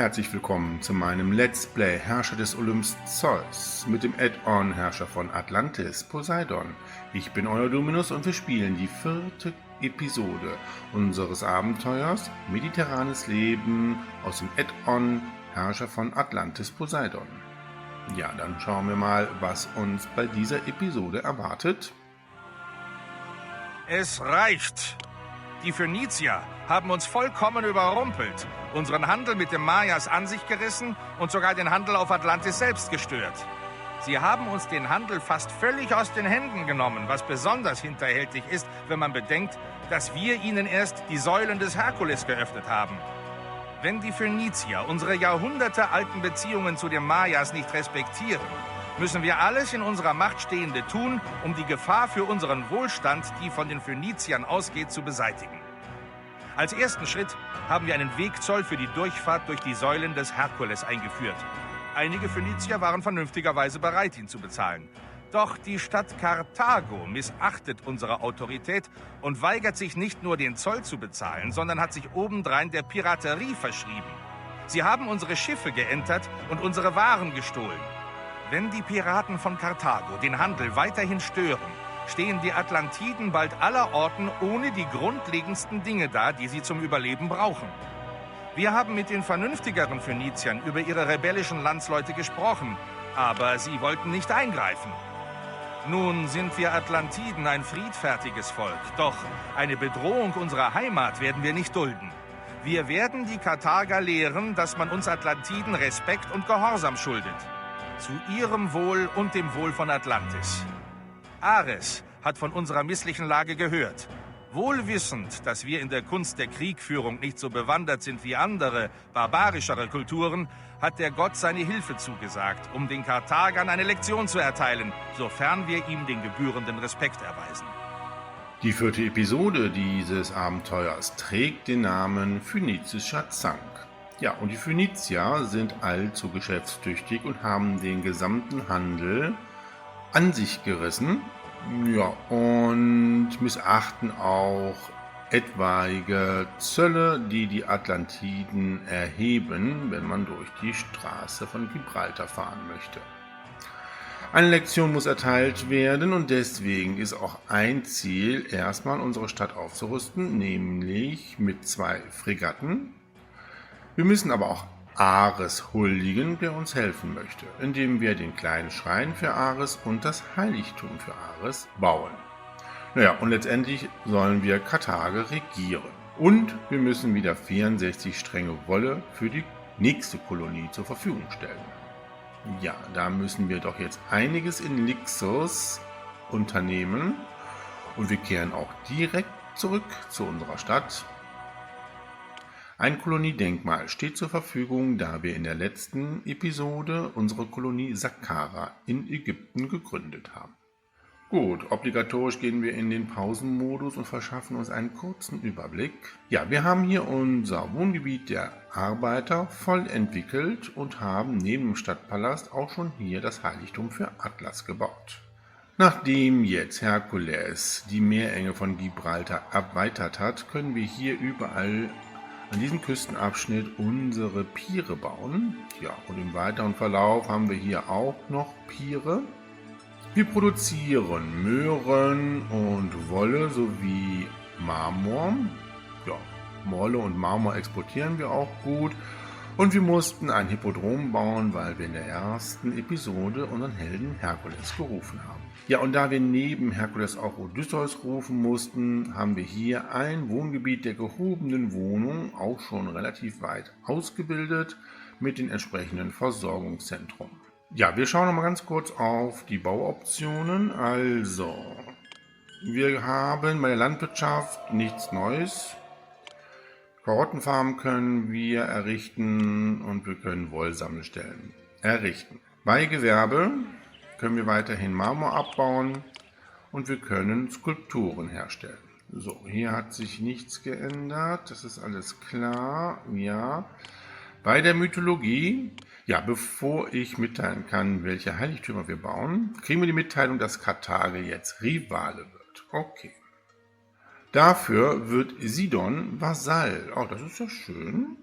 herzlich willkommen zu meinem Let's Play Herrscher des Olymps Zeus mit dem Add-on Herrscher von Atlantis, Poseidon. Ich bin euer Dominus und wir spielen die 4. Episode unseres Abenteuers Mediterranes Leben aus dem Add-on Herrscher von Atlantis, Poseidon. Ja, dann schauen wir mal, was uns bei dieser Episode erwartet. Es reicht! Die Phönizier haben uns vollkommen überrumpelt, unseren Handel mit den Mayas an sich gerissen und sogar den Handel auf Atlantis selbst gestört. Sie haben uns den Handel fast völlig aus den Händen genommen, was besonders hinterhältig ist, wenn man bedenkt, dass wir ihnen erst die Säulen des Herkules geöffnet haben. Wenn die Phönizier unsere jahrhundertealten Beziehungen zu den Mayas nicht respektieren, müssen wir alles in unserer Macht Stehende tun, um die Gefahr für unseren Wohlstand, die von den Phöniziern ausgeht, zu beseitigen. Als ersten Schritt haben wir einen Wegzoll für die Durchfahrt durch die Säulen des Herkules eingeführt. Einige Phönizier waren vernünftigerweise bereit, ihn zu bezahlen. Doch die Stadt Karthago missachtet unsere Autorität und weigert sich nicht nur, den Zoll zu bezahlen, sondern hat sich obendrein der Piraterie verschrieben. Sie haben unsere Schiffe geentert und unsere Waren gestohlen. Wenn die Piraten von Karthago den Handel weiterhin stören, stehen die Atlantiden bald allerorten ohne die grundlegendsten Dinge da, die sie zum Überleben brauchen. Wir haben mit den vernünftigeren Phöniziern über ihre rebellischen Landsleute gesprochen, aber sie wollten nicht eingreifen. Nun sind wir Atlantiden ein friedfertiges Volk, doch eine Bedrohung unserer Heimat werden wir nicht dulden. Wir werden die Karthager lehren, dass man uns Atlantiden Respekt und Gehorsam schuldet. Zu ihrem Wohl und dem Wohl von Atlantis. Ares hat von unserer misslichen Lage gehört. Wohl wissend, dass wir in der Kunst der Kriegführung nicht so bewandert sind wie andere, barbarischere Kulturen, hat der Gott seine Hilfe zugesagt, um den Karthagern eine Lektion zu erteilen, sofern wir ihm den gebührenden Respekt erweisen. Die 4. Episode dieses Abenteuers trägt den Namen Phönizischer Zank. Ja, und die Phönizier sind allzu geschäftstüchtig und haben den gesamten Handel an sich gerissen. Ja, und missachten auch etwaige Zölle, die die Atlantiden erheben, wenn man durch die Straße von Gibraltar fahren möchte. Eine Lektion muss erteilt werden und deswegen ist auch ein Ziel, erstmal unsere Stadt aufzurüsten, nämlich mit 2 Fregatten. Wir müssen aber auch Ares huldigen, der uns helfen möchte, indem wir den kleinen Schrein für Ares und das Heiligtum für Ares bauen. Naja, und letztendlich sollen wir Karthago regieren. Und wir müssen wieder 64 Stränge Wolle für die nächste Kolonie zur Verfügung stellen. Ja, da müssen wir doch jetzt einiges in Lixos unternehmen und wir kehren auch direkt zurück zu unserer Stadt. Ein Koloniedenkmal steht zur Verfügung, da wir in der letzten Episode unsere Kolonie Saqqara in Ägypten gegründet haben. Gut, obligatorisch gehen wir in den Pausenmodus und verschaffen uns einen kurzen Überblick. Ja, wir haben hier unser Wohngebiet der Arbeiter voll entwickelt und haben neben dem Stadtpalast auch schon hier das Heiligtum für Atlas gebaut. Nachdem jetzt Herkules die Meerenge von Gibraltar erweitert hat, können wir hier überall an diesem Küstenabschnitt unsere Piere bauen. Ja, und im weiteren Verlauf haben wir hier auch noch Piere. Wir produzieren Möhren und Wolle sowie Marmor. Ja, Wolle und Marmor exportieren wir auch gut. Und wir mussten ein Hippodrom bauen, weil wir in der ersten Episode unseren Helden Herkules gerufen haben. Ja, und da wir neben Herkules auch Odysseus rufen mussten, haben wir hier ein Wohngebiet der gehobenen Wohnung auch schon relativ weit ausgebildet mit den entsprechenden Versorgungszentren. Ja, wir schauen noch mal ganz kurz auf die Bauoptionen. Also, wir haben bei der Landwirtschaft nichts Neues. Karottenfarmen können wir errichten und wir können Wollsammelstellen errichten. Bei Gewerbe können wir weiterhin Marmor abbauen und wir können Skulpturen herstellen. So, hier hat sich nichts geändert, das ist alles klar, ja. Bei der Mythologie, ja, bevor ich mitteilen kann, welche Heiligtümer wir bauen, kriegen wir die Mitteilung, dass Karthago jetzt Rivale wird. Okay. Dafür wird Sidon Vasall. Oh, das ist ja schön.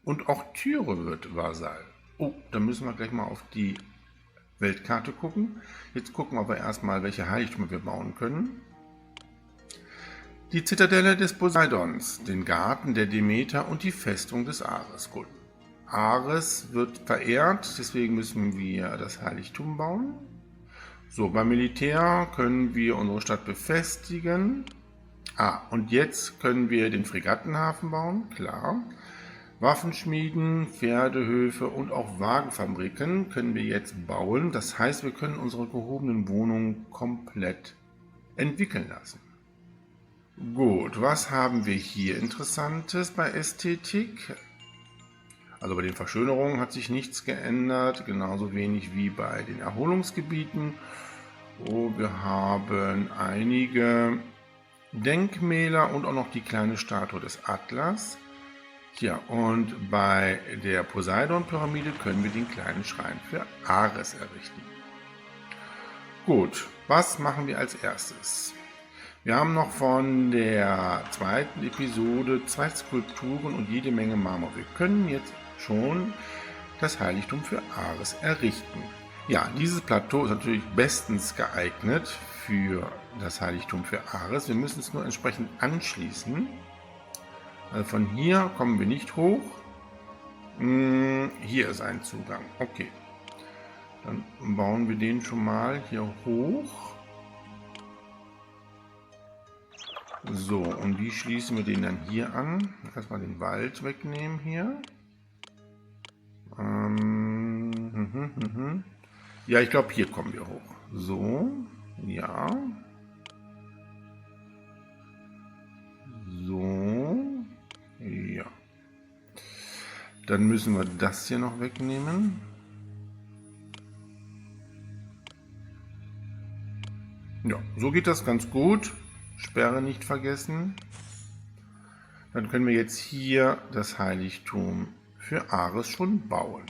Und auch Tyre wird Vasall. Oh, da müssen wir gleich mal auf die Weltkarte gucken. Jetzt gucken wir aber erstmal, welche Heiligtümer wir bauen können. Die Zitadelle des Poseidons, den Garten der Demeter und die Festung des Ares. Gut. Ares wird verehrt, deswegen müssen wir das Heiligtum bauen. So, beim Militär können wir unsere Stadt befestigen. Und jetzt können wir den Fregattenhafen bauen, klar. Waffenschmieden, Pferdehöfe und auch Wagenfabriken können wir jetzt bauen. Das heißt, wir können unsere gehobenen Wohnungen komplett entwickeln lassen. Gut, was haben wir hier Interessantes bei Ästhetik? Also bei den Verschönerungen hat sich nichts geändert, genauso wenig wie bei den Erholungsgebieten. Oh, wir haben einige Denkmäler und auch noch die kleine Statue des Atlas. Ja, und bei der Poseidon-Pyramide können wir den kleinen Schrein für Ares errichten. Gut, was machen wir als erstes? Wir haben noch von der zweiten Episode 2 Skulpturen und jede Menge Marmor. Wir können jetzt schon das Heiligtum für Ares errichten. Ja, dieses Plateau ist natürlich bestens geeignet für das Heiligtum für Ares. Wir müssen es nur entsprechend anschließen. Also von hier kommen wir nicht hoch. Hier ist ein Zugang. Okay. Dann bauen wir den schon mal hier hoch. So, und wie schließen wir den dann hier an? Erstmal den Wald wegnehmen hier. Ja, ich glaube, hier kommen wir hoch. So, ja. So, ja. Dann müssen wir das hier noch wegnehmen. Ja, so geht das ganz gut. Sperre nicht vergessen. Dann können wir jetzt hier das Heiligtum für Ares schon bauen.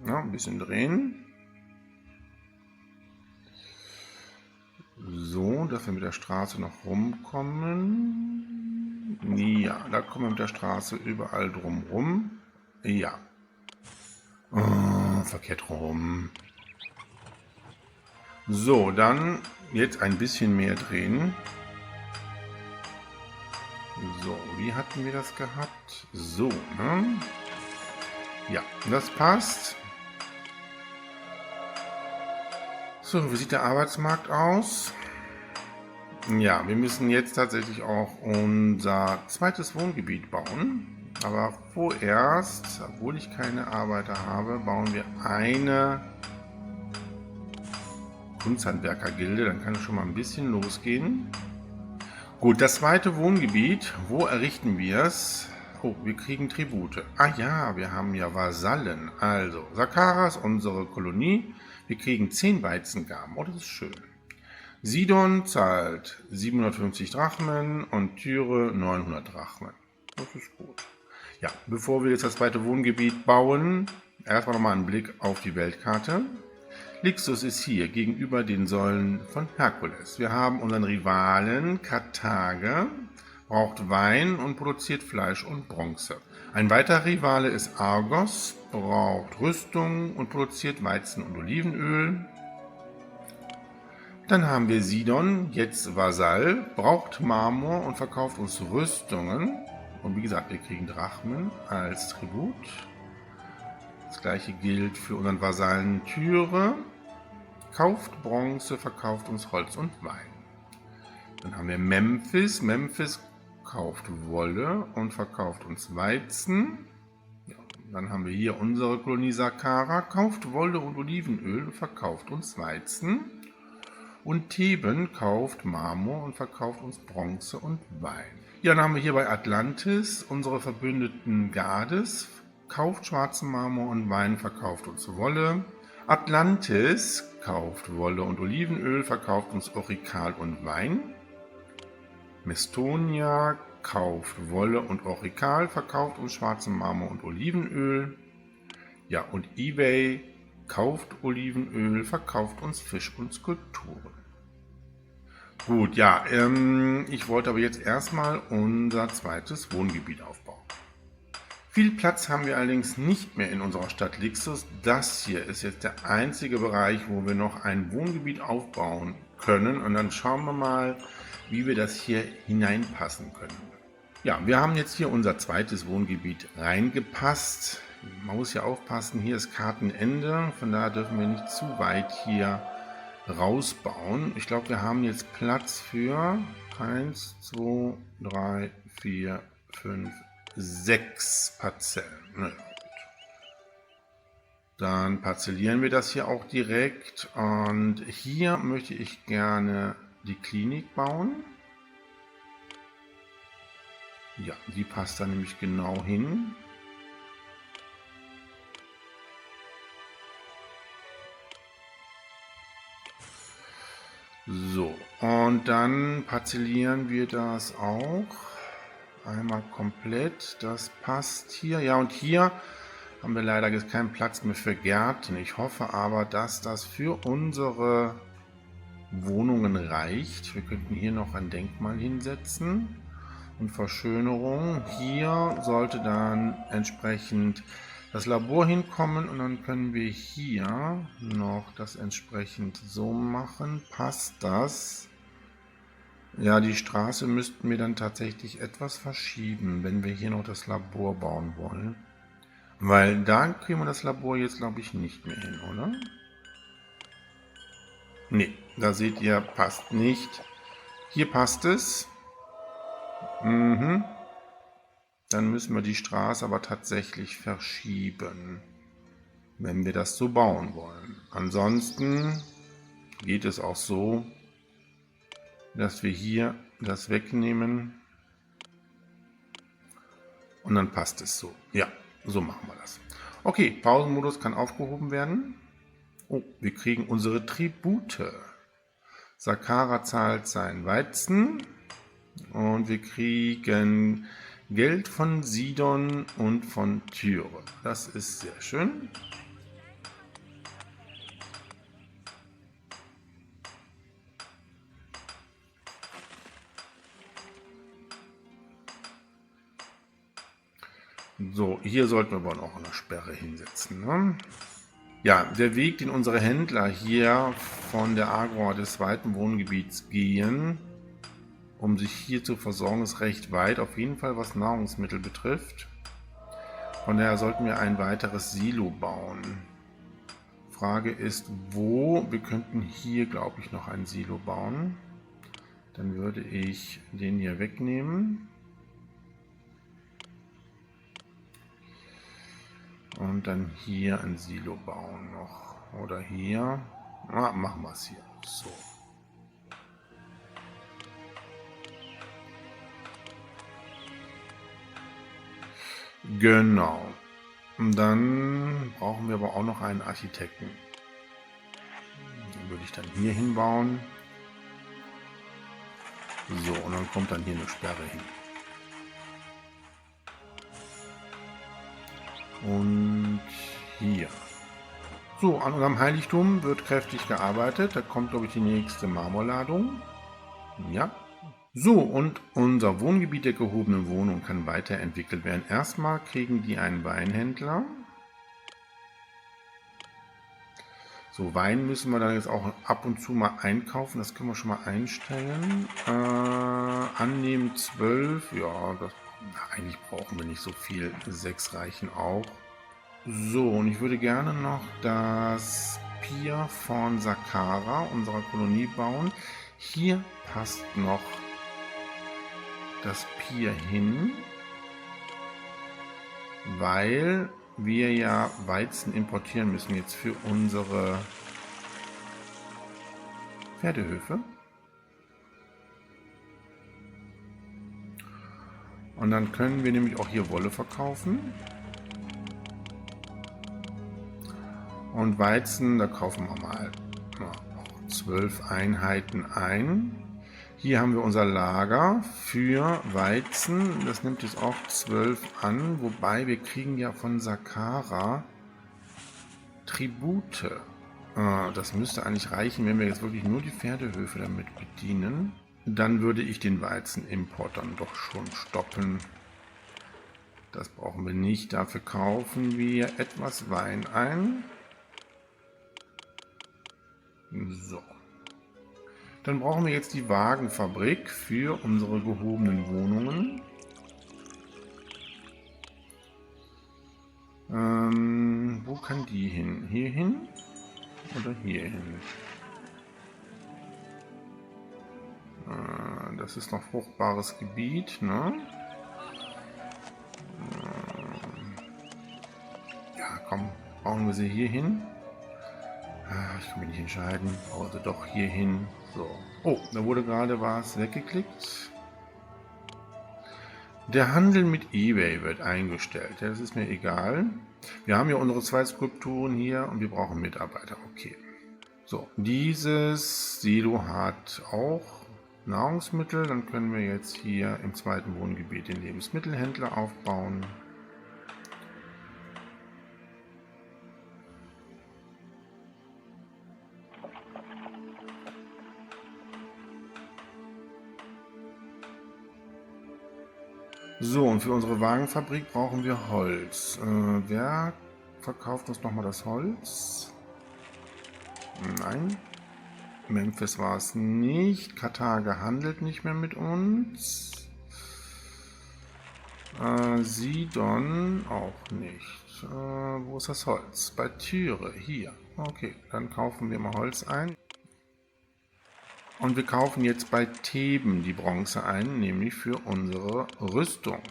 Ja, ein bisschen drehen. So, dass wir mit der Straße noch rumkommen. Ja, da kommen wir mit der Straße überall drum rum. Ja. Oh, verkehrt rum. So, dann jetzt ein bisschen mehr drehen. So, wie hatten wir das gehabt? So, ne? Ja, das passt. So, wie sieht der Arbeitsmarkt aus? Ja, wir müssen jetzt tatsächlich auch unser zweites Wohngebiet bauen. Aber vorerst, obwohl ich keine Arbeiter habe, bauen wir eine Kunsthandwerkergilde. Dann kann es schon mal ein bisschen losgehen. Gut, das zweite Wohngebiet, wo errichten wir es? Oh, wir kriegen Tribute. Ja, wir haben ja Vasallen. Also, Sakaras, unsere Kolonie. Wir kriegen 10 Weizengarben. Oh, das ist schön. Sidon zahlt 750 Drachmen und Tyre 900 Drachmen. Das ist gut. Ja, bevor wir jetzt das zweite Wohngebiet bauen, erstmal nochmal einen Blick auf die Weltkarte. Lixus ist hier gegenüber den Säulen von Herkules. Wir haben unseren Rivalen Karthager, braucht Wein und produziert Fleisch und Bronze. Ein weiterer Rivale ist Argos, braucht Rüstung und produziert Weizen und Olivenöl. Dann haben wir Sidon, jetzt Vasall, braucht Marmor und verkauft uns Rüstungen. Und wie gesagt, wir kriegen Drachmen als Tribut. Das gleiche gilt für unseren Vasallen Tyre. Kauft Bronze, verkauft uns Holz und Wein. Dann haben wir Memphis. Memphis kauft Wolle und verkauft uns Weizen. Ja, dann haben wir hier unsere Kolonie Sakara. Kauft Wolle und Olivenöl und verkauft uns Weizen. Und Theben kauft Marmor und verkauft uns Bronze und Wein. Ja, dann haben wir hier bei Atlantis unsere Verbündeten Gades. Kauft schwarzen Marmor und Wein, verkauft uns Wolle. Atlantis kauft Wolle und Olivenöl, verkauft uns Orikal und Wein. Mestonia kauft Wolle und Orikal, verkauft uns schwarzen Marmor und Olivenöl. Ja, und eBay kauft Olivenöl, verkauft uns Fisch und Skulpturen. Gut, ja, ich wollte aber jetzt erstmal unser zweites Wohngebiet aufbauen. Viel Platz haben wir allerdings nicht mehr in unserer Stadt Lixus. Das hier ist jetzt der einzige Bereich, wo wir noch ein Wohngebiet aufbauen können. Und dann schauen wir mal, wie wir das hier hineinpassen können. Ja, wir haben jetzt hier unser zweites Wohngebiet reingepasst. Man muss hier aufpassen, hier ist Kartenende. Von daher dürfen wir nicht zu weit hier rausbauen. Ich glaube, wir haben jetzt Platz für 1, 2, 3, 4, 5, 6 Parzellen. Na ja, gut. Dann parzellieren wir das hier auch direkt. Und hier möchte ich gerne die Klinik bauen. Ja, die passt da nämlich genau hin. So, und dann parzellieren wir das auch einmal komplett. Das passt hier. Ja, und hier haben wir leider jetzt keinen Platz mehr für Gärten. Ich hoffe aber, dass das für unsere Wohnungen reicht. Wir könnten hier noch ein Denkmal hinsetzen und Verschönerung. Hier sollte dann entsprechend das Labor hinkommen und dann können wir hier noch das entsprechend so machen. Passt das? Ja, die Straße müssten wir dann tatsächlich etwas verschieben, wenn wir hier noch das Labor bauen wollen. Weil da kriegen wir das Labor jetzt, glaube ich, nicht mehr hin, oder? Ne, da seht ihr, passt nicht. Hier passt es. Dann müssen wir die Straße aber tatsächlich verschieben, wenn wir das so bauen wollen. Ansonsten geht es auch so, dass wir hier das wegnehmen und dann passt es so. Ja, so machen wir das. Okay, Pausenmodus kann aufgehoben werden. Oh, wir kriegen unsere Tribute. Sakara zahlt sein Weizen und wir kriegen Geld von Sidon und von Tyre. Das ist sehr schön. So, hier sollten wir aber noch eine Sperre hinsetzen. Ne? Ja, der Weg, den unsere Händler hier von der Agora des zweiten Wohngebiets gehen, um sich hier zu versorgen, ist recht weit, auf jeden Fall was Nahrungsmittel betrifft. Von daher sollten wir ein weiteres Silo bauen. Frage ist, wo? Wir könnten hier, glaube ich, noch ein Silo bauen. Dann würde ich den hier wegnehmen. Und dann hier ein Silo bauen noch. Oder hier. Machen wir es hier. So. Genau. Und dann brauchen wir aber auch noch einen Architekten. Den würde ich dann hier hinbauen. So, und dann kommt dann hier eine Sperre hin. Und hier. So, an unserem Heiligtum wird kräftig gearbeitet. Da kommt, glaube ich, die nächste Marmorladung. Ja. So, und unser Wohngebiet der gehobenen Wohnung kann weiterentwickelt werden. Erstmal kriegen die einen Weinhändler. So, Wein müssen wir dann jetzt auch ab und zu mal einkaufen. Das können wir schon mal einstellen. Annehmen 12. Ja, eigentlich brauchen wir nicht so viel. 6 reichen auch. So, und ich würde gerne noch das Pier von Sakara, unserer Kolonie, bauen. Hier passt noch das Pier hin, weil wir ja Weizen importieren müssen jetzt für unsere Pferdehöfe. Und dann können wir nämlich auch hier Wolle verkaufen. Und Weizen, da kaufen wir mal 12 Einheiten ein. Hier haben wir unser Lager für Weizen. Das nimmt jetzt auch 12 an, wobei wir kriegen ja von Sakara Tribute. Das müsste eigentlich reichen, wenn wir jetzt wirklich nur die Pferdehöfe damit bedienen. Dann würde ich den Weizenimport dann doch schon stoppen. Das brauchen wir nicht. Dafür kaufen wir etwas Wein ein. So. Dann brauchen wir jetzt die Wagenfabrik für unsere gehobenen Wohnungen. Wo kann die hin? Hier hin oder hier hin? Das ist noch fruchtbares Gebiet, ne? Ja, komm, brauchen wir sie hier hin? Ich kann mich nicht entscheiden. Also doch hier hin. So. Oh, da wurde gerade was weggeklickt. Der Handel mit eBay wird eingestellt. Ja, das ist mir egal. Wir haben ja unsere 2 Skulpturen hier und wir brauchen Mitarbeiter. Okay. So, dieses Silo hat auch Nahrungsmittel. Dann können wir jetzt hier im zweiten Wohngebiet den Lebensmittelhändler aufbauen. So, und für unsere Wagenfabrik brauchen wir Holz. Wer verkauft uns nochmal das Holz? Nein. Memphis war es nicht. Karthager handelt nicht mehr mit uns. Sidon auch nicht. Wo ist das Holz? Bei Tyre. Hier. Okay, dann kaufen wir mal Holz ein. Und wir kaufen jetzt bei Theben die Bronze ein, nämlich für unsere Rüstung.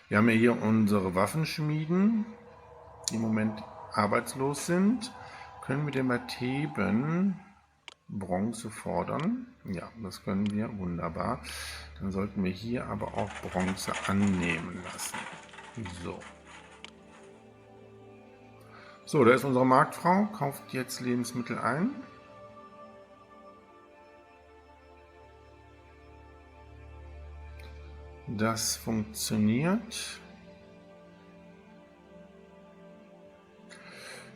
Wir haben ja hier unsere Waffenschmieden, die im Moment arbeitslos sind. Können wir denn bei Theben Bronze fordern? Ja, das können wir. Wunderbar. Dann sollten wir hier aber auch Bronze annehmen lassen. So. So, da ist unsere Marktfrau, kauft jetzt Lebensmittel ein. Das funktioniert.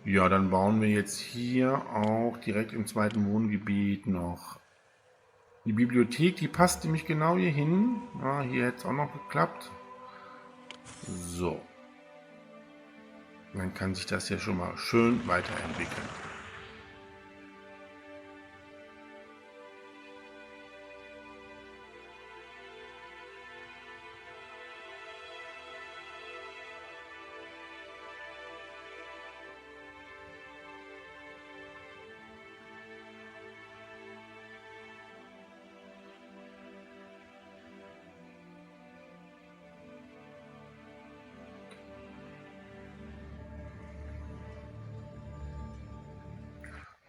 Ja, dann bauen wir jetzt hier auch direkt im zweiten Wohngebiet noch die Bibliothek. Die passt nämlich genau hier hin. Ja, hier hätte es auch noch geklappt. So. Dann kann sich das hier schon mal schön weiterentwickeln.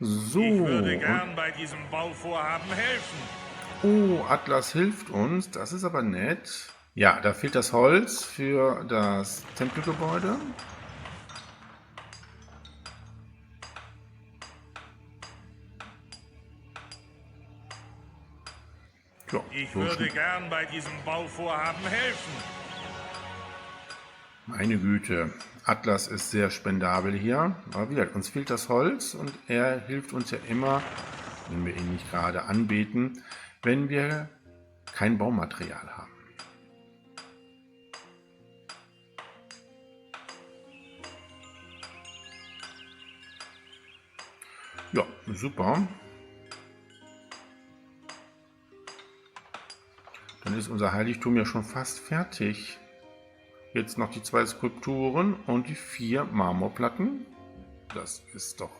So. Ich würde gern bei diesem Bauvorhaben helfen. Oh, Atlas hilft uns. Das ist aber nett. Ja, da fehlt das Holz für das Tempelgebäude. Ja, Ich so würde gern bei diesem Bauvorhaben helfen. Meine Güte, Atlas ist sehr spendabel hier. Aber wie gesagt, uns fehlt das Holz und er hilft uns ja immer, wenn wir ihn nicht gerade anbeten, wenn wir kein Baumaterial haben. Ja, super. Dann ist unser Heiligtum ja schon fast fertig. Jetzt noch die 2 Skulpturen und die 4 Marmorplatten. Das ist doch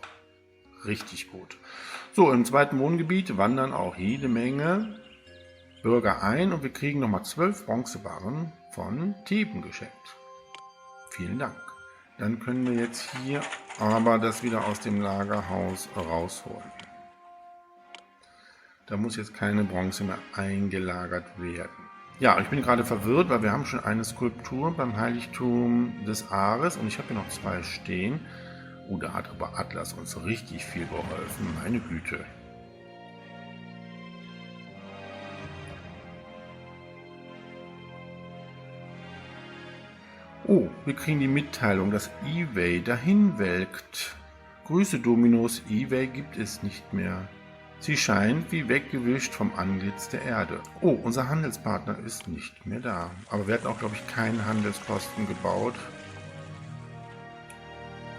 richtig gut. So, im zweiten Wohngebiet wandern auch jede Menge Bürger ein und wir kriegen nochmal 12 Bronzebarren von Theben geschenkt. Vielen Dank. Dann können wir jetzt hier aber das wieder aus dem Lagerhaus rausholen. Da muss jetzt keine Bronze mehr eingelagert werden. Ja, ich bin gerade verwirrt, weil wir haben schon eine Skulptur beim Heiligtum des Ares und ich habe hier noch 2 stehen. Oh, da hat aber Atlas uns richtig viel geholfen. Meine Güte. Oh, wir kriegen die Mitteilung, dass eBay dahin welkt. Grüße Dominus, eBay gibt es nicht mehr. Sie scheint wie weggewischt vom Antlitz der Erde. Oh, unser Handelspartner ist nicht mehr da. Aber wir hatten auch, glaube ich, keinen Handelsposten gebaut.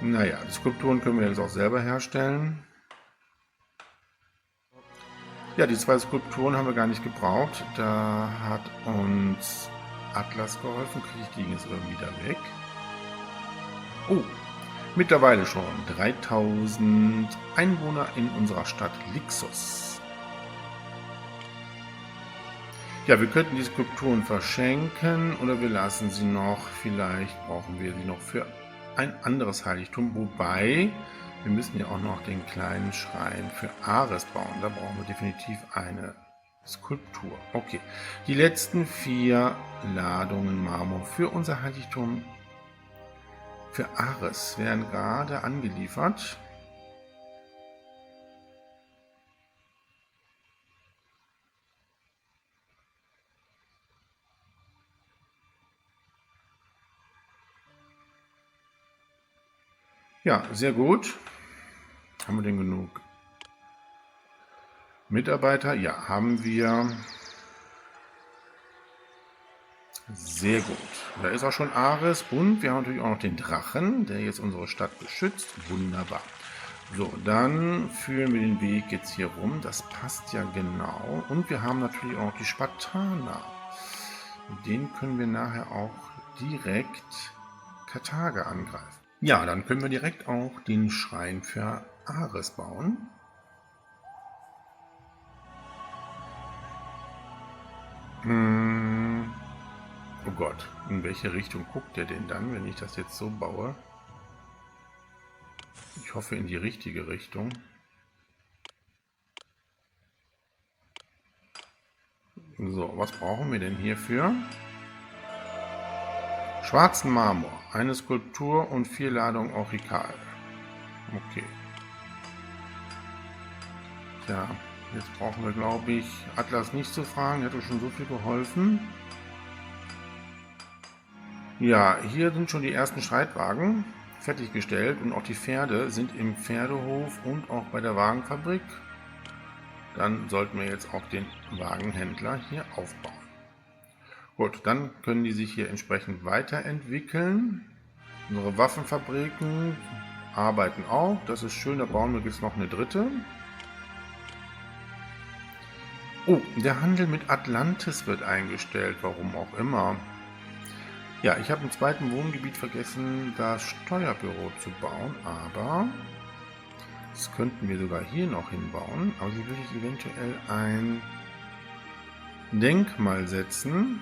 Naja, die Skulpturen können wir jetzt auch selber herstellen. Ja, die 2 Skulpturen haben wir gar nicht gebraucht. Da hat uns Atlas geholfen. Kriege ich die jetzt irgendwie wieder weg? Oh, mittlerweile schon 3000 Einwohner in unserer Stadt Lixos. Ja, wir könnten die Skulpturen verschenken oder wir lassen sie noch. Vielleicht brauchen wir sie noch für ein anderes Heiligtum. Wobei, wir müssen ja auch noch den kleinen Schrein für Ares bauen. Da brauchen wir definitiv eine Skulptur. Okay, die letzten 4 Ladungen Marmor für unser Heiligtum für Ares werden gerade angeliefert. Ja, sehr gut. Haben wir denn genug Mitarbeiter? Ja, haben wir. Sehr gut. Da ist auch schon Ares und wir haben natürlich auch noch den Drachen, der jetzt unsere Stadt beschützt. Wunderbar. So, dann führen wir den Weg jetzt hier rum. Das passt ja genau. Und wir haben natürlich auch noch die Spartaner. Mit denen können wir nachher auch direkt Karthager angreifen. Ja, dann können wir direkt auch den Schrein für Ares bauen. Oh Gott, in welche Richtung guckt der denn dann, wenn ich das jetzt so baue? Ich hoffe in die richtige Richtung. So, was brauchen wir denn hierfür? Schwarzen Marmor, eine Skulptur und 4 Ladungen Aurikal. Okay. Tja, jetzt brauchen wir, glaube ich, Atlas nicht zu fragen. Er hat uns schon so viel geholfen. Ja, hier sind schon die ersten Streitwagen fertiggestellt und auch die Pferde sind im Pferdehof und auch bei der Wagenfabrik. Dann sollten wir jetzt auch den Wagenhändler hier aufbauen. Gut, dann können die sich hier entsprechend weiterentwickeln. Unsere Waffenfabriken arbeiten auch. Das ist schön, da bauen wir jetzt noch eine dritte. Oh, der Handel mit Atlantis wird eingestellt, warum auch immer. Ja, ich habe im zweiten Wohngebiet vergessen, das Steuerbüro zu bauen, aber das könnten wir sogar hier noch hinbauen. Aber hier würde ich eventuell ein Denkmal setzen.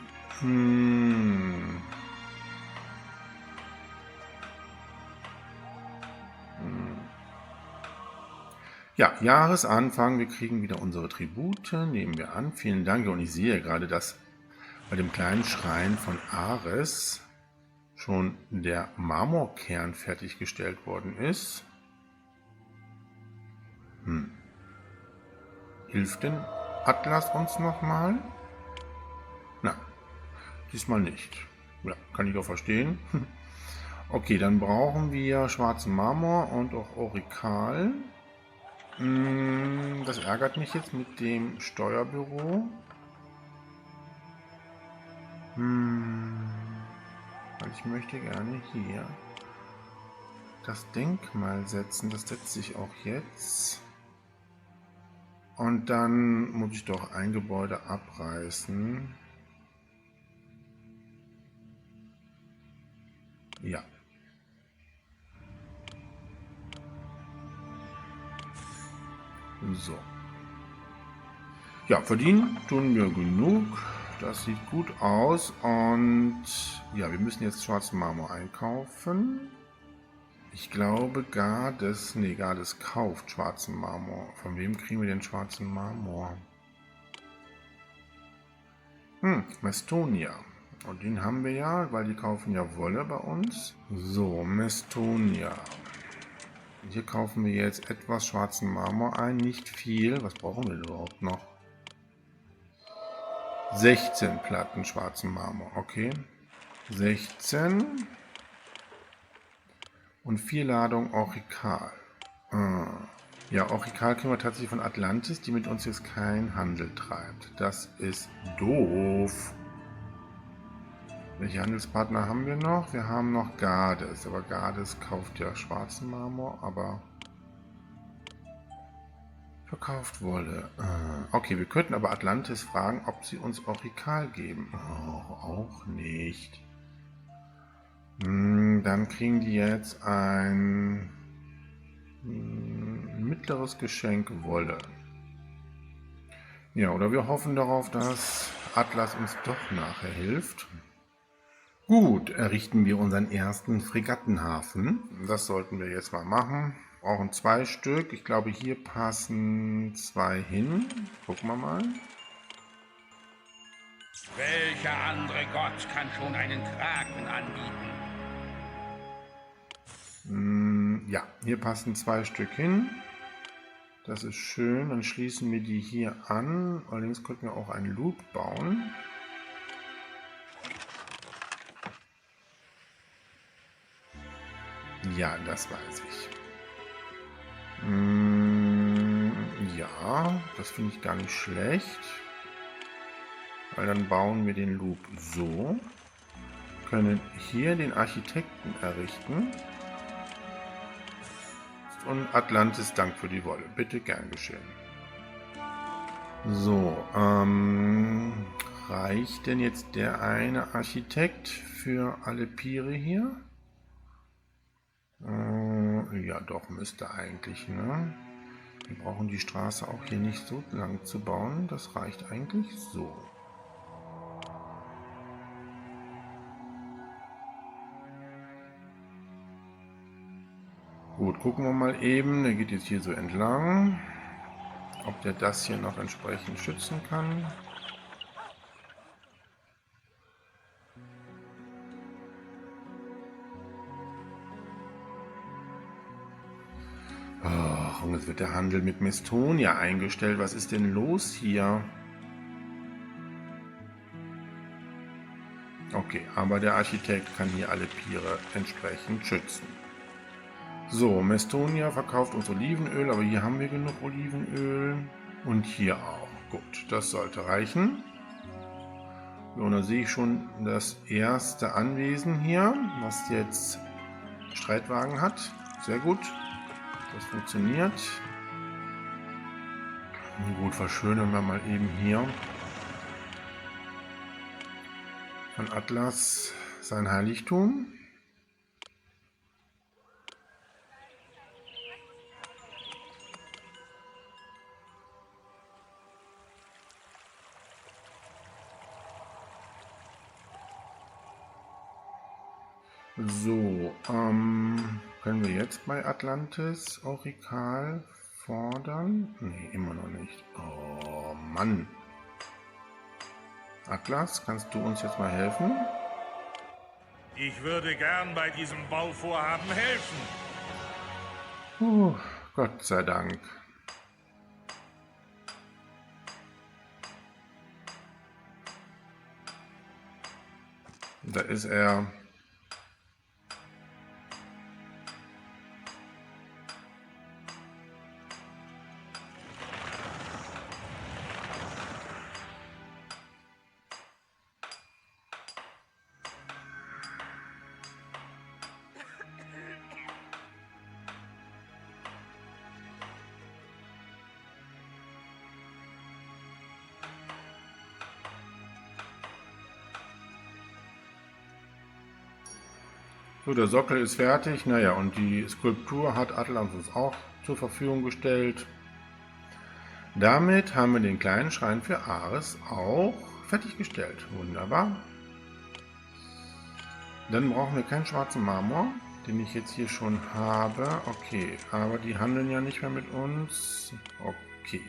Ja, Jahresanfang, wir kriegen wieder unsere Tribute, nehmen wir an. Vielen Dank. Und ich sehe gerade, dass bei dem kleinen Schrein von Ares schon der Marmorkern fertiggestellt worden ist. Hilft denn Atlas uns nochmal? Na, diesmal nicht. Ja, kann ich auch verstehen. Okay, dann brauchen wir schwarzen Marmor und auch Aurikal. Das ärgert mich jetzt mit dem Steuerbüro. Weil ich möchte gerne hier das Denkmal setzen. Das setze ich auch jetzt. Und dann muss ich doch ein Gebäude abreißen. Ja. So. Ja, verdienen tun wir genug. Das sieht gut aus. Und ja, wir müssen jetzt schwarzen Marmor einkaufen. Ich glaube, Gades kauft schwarzen Marmor. Von wem kriegen wir den schwarzen Marmor? Mestonia. Und den haben wir ja, weil die kaufen ja Wolle bei uns. So, Mestonia. Hier kaufen wir jetzt etwas schwarzen Marmor ein, nicht viel. Was brauchen wir überhaupt noch? 16 Platten schwarzen Marmor, okay. 16 und 4 Ladungen Aurikal. Ja, Orikal kriegen wir tatsächlich von Atlantis, die mit uns jetzt keinen Handel treibt. Das ist doof. Welche Handelspartner haben wir noch? Wir haben noch Gades, aber Gades kauft ja schwarzen Marmor, aber verkauft Wolle. Okay, wir könnten aber Atlantis fragen, ob sie uns Orikal geben. Oh, auch nicht. Dann kriegen die jetzt ein mittleres Geschenk Wolle. Ja, oder wir hoffen darauf, dass Atlas uns doch nachher hilft. Gut, errichten wir unseren ersten Fregattenhafen. Das sollten wir jetzt mal machen. Brauchen 2 Stück. Ich glaube, hier passen 2 hin. Gucken wir mal. Welcher andere Gott kann schon einen Kraken anbieten? Ja, hier passen 2 Stück hin. Das ist schön. Dann schließen wir die hier an. Allerdings könnten wir auch einen Loop bauen. Ja, das weiß ich. Ja, das finde ich gar nicht schlecht. Weil dann bauen wir den Loop so. Können hier den Architekten errichten. Und Atlantis, Dank für die Wolle. Bitte, gern geschehen. So, reicht denn jetzt der eine Architekt für alle Piere hier? Ja, doch, müsste eigentlich, ne? Wir brauchen die Straße auch hier nicht so lang zu bauen. Das reicht eigentlich so. Gut, gucken wir mal eben. Der geht jetzt hier so entlang. Ob der das hier noch entsprechend schützen kann. Ach, und jetzt wird der Handel mit Mestonia eingestellt. Was ist denn los hier? Okay, aber der Architekt kann hier alle Piere entsprechend schützen. So, Mestonia verkauft uns Olivenöl, aber hier haben wir genug Olivenöl. Und hier auch. Gut, das sollte reichen. So, und da sehe ich schon das erste Anwesen hier, was jetzt Streitwagen hat. Sehr gut. Das funktioniert. Gut, verschönern wir mal eben hier von Atlas sein Heiligtum. So, können wir jetzt bei Atlantis Orikal fordern? Nee, immer noch nicht. Oh Mann. Atlas, kannst du uns jetzt mal helfen? Ich würde gern bei diesem Bauvorhaben helfen. Gott sei Dank. Da ist er. So, der Sockel ist fertig. Naja, und die Skulptur hat Atlas uns auch zur Verfügung gestellt. Damit haben wir den kleinen Schrein für Ares auch fertiggestellt. Wunderbar. Dann brauchen wir keinen schwarzen Marmor, den ich jetzt hier schon habe. Okay, aber die handeln ja nicht mehr mit uns. Okay,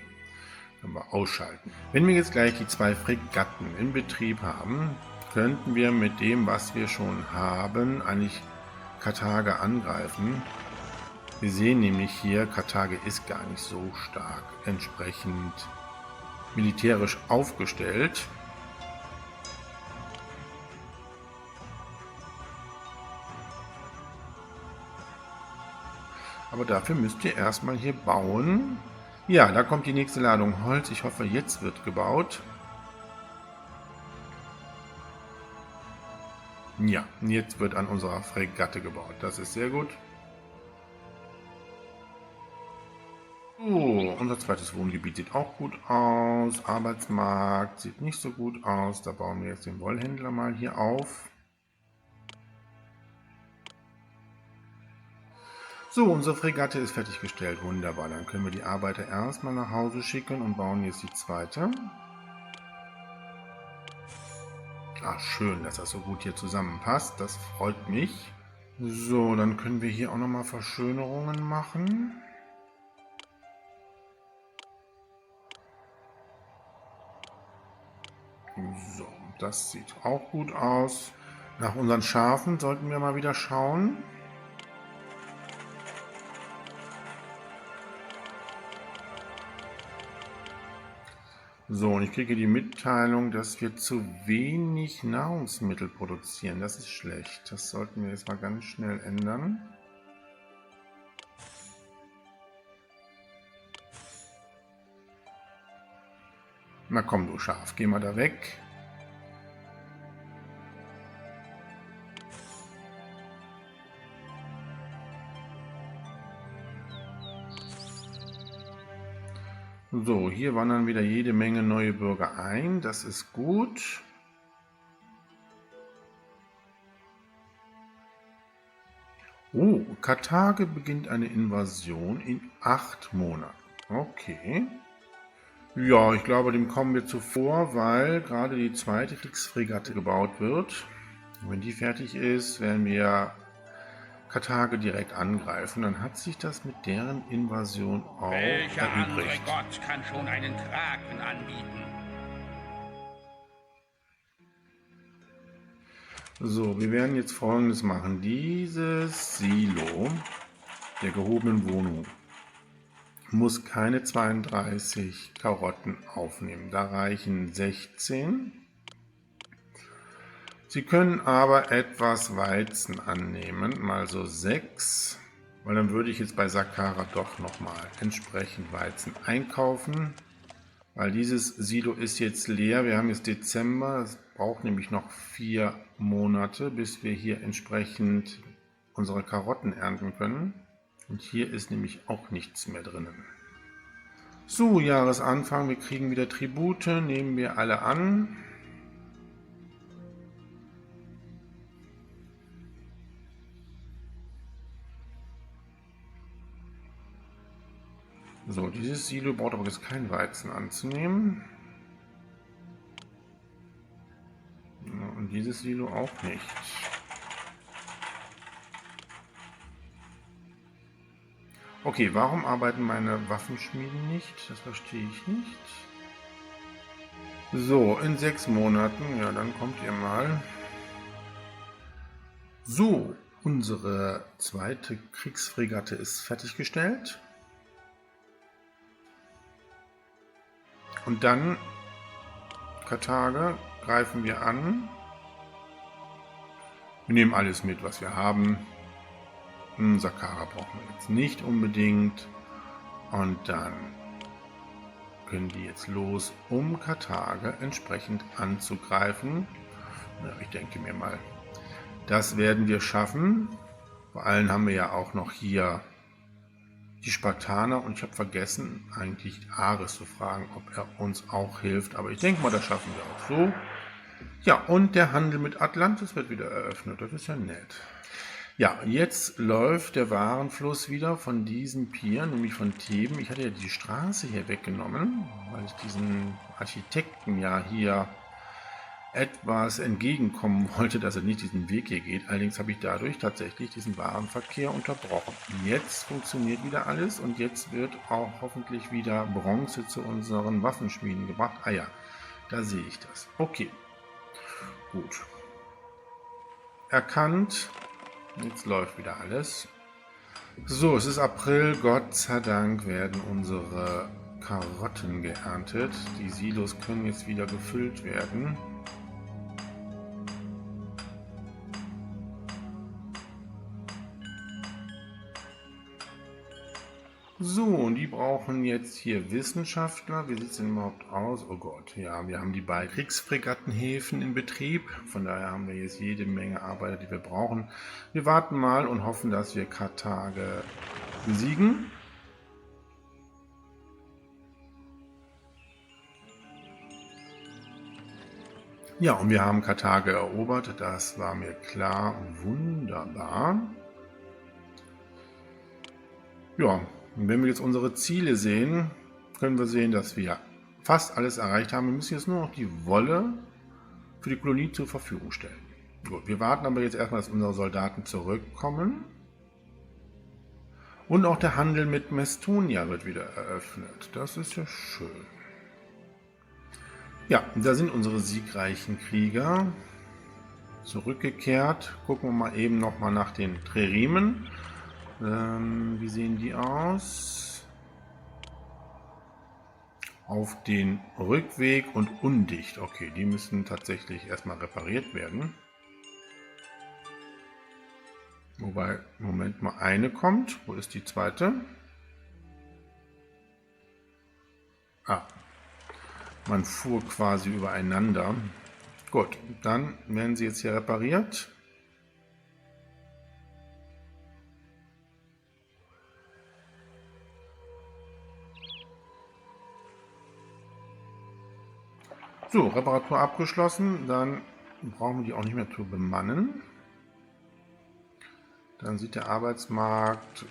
können wir ausschalten. Wenn wir jetzt gleich die 2 Fregatten in Betrieb haben, könnten wir mit dem, was wir schon haben, eigentlich Karthager angreifen. Wir sehen nämlich hier, Karthager ist gar nicht so stark entsprechend militärisch aufgestellt. Aber dafür müsst ihr erstmal hier bauen. Ja, da kommt die nächste Ladung Holz. Ich hoffe, jetzt wird gebaut. Ja, jetzt wird an unserer Fregatte gebaut. Das ist sehr gut. So, unser zweites Wohngebiet sieht auch gut aus. Arbeitsmarkt sieht nicht so gut aus. Da bauen wir jetzt den Wollhändler mal hier auf. So, unsere Fregatte ist fertiggestellt. Wunderbar. Dann können wir die Arbeiter erstmal nach Hause schicken und bauen jetzt die zweite. Ach, schön, dass das so gut hier zusammenpasst. Das freut mich. So, dann können wir hier auch nochmal Verschönerungen machen. So, das sieht auch gut aus. Nach unseren Schafen sollten wir mal wieder schauen. So, und ich kriege die Mitteilung, dass wir zu wenig Nahrungsmittel produzieren. Das ist schlecht. Das sollten wir jetzt mal ganz schnell ändern. Na komm, du Schaf, geh mal da weg. So, hier wandern wieder jede Menge neue Bürger ein. Das ist gut. Oh, Karthage beginnt eine Invasion in 8 Monaten. Okay. Ja, ich glaube, dem kommen wir zuvor, weil gerade die zweite Kriegsfregatte gebaut wird. Und wenn die fertig ist, werden wir Karthage direkt angreifen. Dann hat sich das mit deren Invasion auch Welcher andere erübrigt. Gott kann schon einen Kraken anbieten? So, wir werden jetzt Folgendes machen. Dieses Silo der gehobenen Wohnung muss keine 32 Karotten aufnehmen. Da reichen 16. Sie können aber etwas Weizen annehmen, mal so 6. Weil dann würde ich jetzt bei Saqqara doch nochmal entsprechend Weizen einkaufen. Weil dieses Silo ist jetzt leer. Wir haben jetzt Dezember. Es braucht nämlich noch 4 Monate, bis wir hier entsprechend unsere Karotten ernten können. Und hier ist nämlich auch nichts mehr drinnen. So, Jahresanfang. Wir kriegen wieder Tribute. Nehmen wir alle an. So, dieses Silo braucht aber jetzt kein Weizen anzunehmen. Und dieses Silo auch nicht. Okay, warum arbeiten meine Waffenschmieden nicht? Das verstehe ich nicht. So, in 6 Monaten, ja, dann kommt ihr mal. So, unsere zweite Kriegsfregatte ist fertiggestellt. Und dann, Karthage, greifen wir an. Wir nehmen alles mit, was wir haben. Saqqara brauchen wir jetzt nicht unbedingt. Und dann können die jetzt los, um Karthage entsprechend anzugreifen. Ja, ich denke mir mal, das werden wir schaffen. Vor allem haben wir ja auch noch hier die Spartaner und ich habe vergessen, eigentlich Ares zu fragen, ob er uns auch hilft. Aber ich denke mal, das schaffen wir auch so. Ja, und der Handel mit Atlantis wird wieder eröffnet. Das ist ja nett. Ja, jetzt läuft der Warenfluss wieder von diesem Pier, nämlich von Theben. Ich hatte ja die Straße hier weggenommen, weil ich diesen Architekten ja hier etwas entgegenkommen wollte, dass er nicht diesen Weg hier geht. Allerdings habe ich dadurch tatsächlich diesen Warenverkehr unterbrochen. Jetzt funktioniert wieder alles und jetzt wird auch hoffentlich wieder Bronze zu unseren Waffenschmieden gebracht. Ah ja, da sehe ich das. Okay, gut. Erkannt. Jetzt läuft wieder alles. So, es ist April. Gott sei Dank werden unsere Karotten geerntet. Die Silos können jetzt wieder gefüllt werden. So, und die brauchen jetzt hier Wissenschaftler. Wie sieht es denn überhaupt aus? Oh Gott, ja, wir haben die beiden Kriegsfregattenhäfen in Betrieb. Von daher haben wir jetzt jede Menge Arbeiter, die wir brauchen. Wir warten mal und hoffen, dass wir Karthago besiegen. Ja, und wir haben Karthago erobert. Das war mir klar. Wunderbar. Ja. Und wenn wir jetzt unsere Ziele sehen, können wir sehen, dass wir fast alles erreicht haben. Wir müssen jetzt nur noch die Wolle für die Kolonie zur Verfügung stellen. Gut, wir warten aber jetzt erstmal, dass unsere Soldaten zurückkommen. Und auch der Handel mit Mestonia wird wieder eröffnet. Das ist ja schön. Ja, da sind unsere siegreichen Krieger zurückgekehrt. Gucken wir mal eben nochmal nach den Trerimen. Wie sehen die aus? Auf den Rückweg und undicht. Okay, die müssen tatsächlich erstmal repariert werden. Wobei, Moment mal, eine kommt. Wo ist die zweite? Ah, man fuhr quasi übereinander. Gut, dann werden sie jetzt hier repariert. So, Reparatur abgeschlossen, dann brauchen wir die auch nicht mehr zu bemannen. Dann sieht der Arbeitsmarkt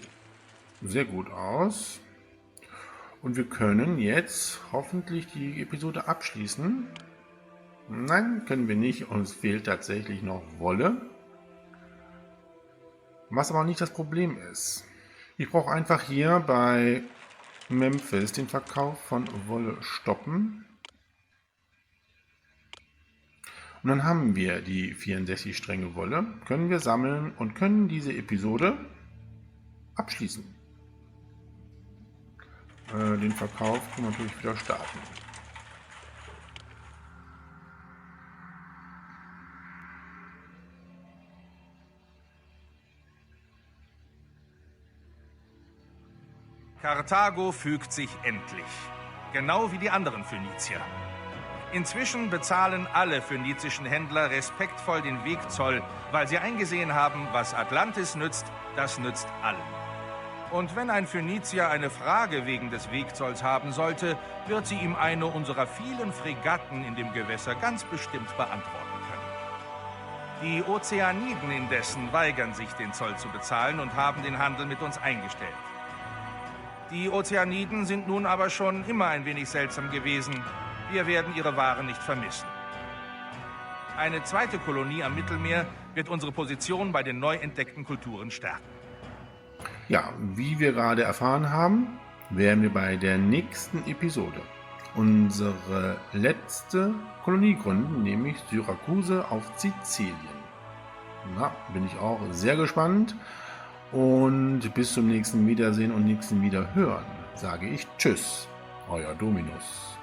sehr gut aus. Und wir können jetzt hoffentlich die Episode abschließen. Nein, können wir nicht. Uns fehlt tatsächlich noch Wolle. Was aber nicht das Problem ist. Ich brauche einfach hier bei Memphis den Verkauf von Wolle stoppen. Und dann haben wir die 64 Stränge Wolle, können wir sammeln und können diese Episode abschließen. Den Verkauf können wir natürlich wieder starten. Karthago fügt sich endlich. Genau wie die anderen Phönizier. Inzwischen bezahlen alle phönizischen Händler respektvoll den Wegzoll, weil sie eingesehen haben, was Atlantis nützt, das nützt allen. Und wenn ein Phönizier eine Frage wegen des Wegzolls haben sollte, wird sie ihm eine unserer vielen Fregatten in dem Gewässer ganz bestimmt beantworten können. Die Ozeaniden indessen weigern sich, den Zoll zu bezahlen und haben den Handel mit uns eingestellt. Die Ozeaniden sind nun aber schon immer ein wenig seltsam gewesen. Wir werden ihre Waren nicht vermissen. Eine zweite Kolonie am Mittelmeer wird unsere Position bei den neu entdeckten Kulturen stärken. Ja, wie wir gerade erfahren haben, werden wir bei der nächsten Episode unsere letzte Kolonie gründen, nämlich Syrakuse auf Sizilien. Na, bin ich auch sehr gespannt. Und bis zum nächsten Wiedersehen und nächsten Wiederhören sage ich Tschüss, euer Dominus.